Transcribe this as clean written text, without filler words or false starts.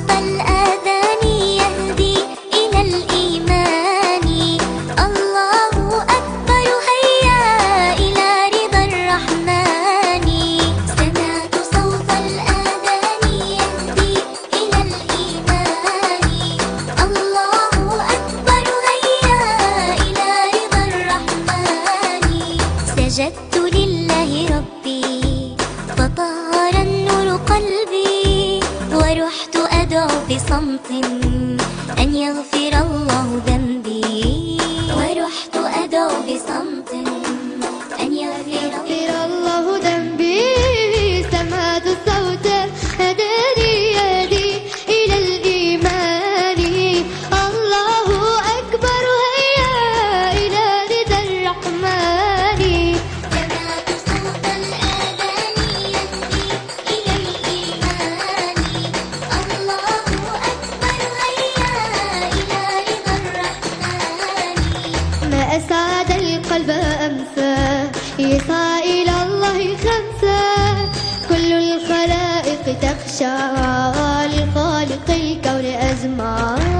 صوت الآذان يهدي إلى الإيمان. الله أكبر هيا إلى رضا الرحمن. سمعت صوت الآذان يهدي إلى الإيمان. الله أكبر هيا إلى رضا الرحمن. سجدت لله ربي فطهر النور قلبي، ورحت أدعو بصمت أن يغفر الله ذنبي. ورحت أدعو بصمت أن يغفر الله ذنبي. سمعت الصوت هداني يهدي إلى الإيمان. الله أكبر هيا إلى رضا الرحمن. سمعت صوت الآذان يهدي إلى الإيمان. الله أكبر هيا إلى رضا الرحمن. ما أسعد القلب أمسى يسعى إلى الله خمسة. كل الخلائق تخشى لخالق الكون أزمع.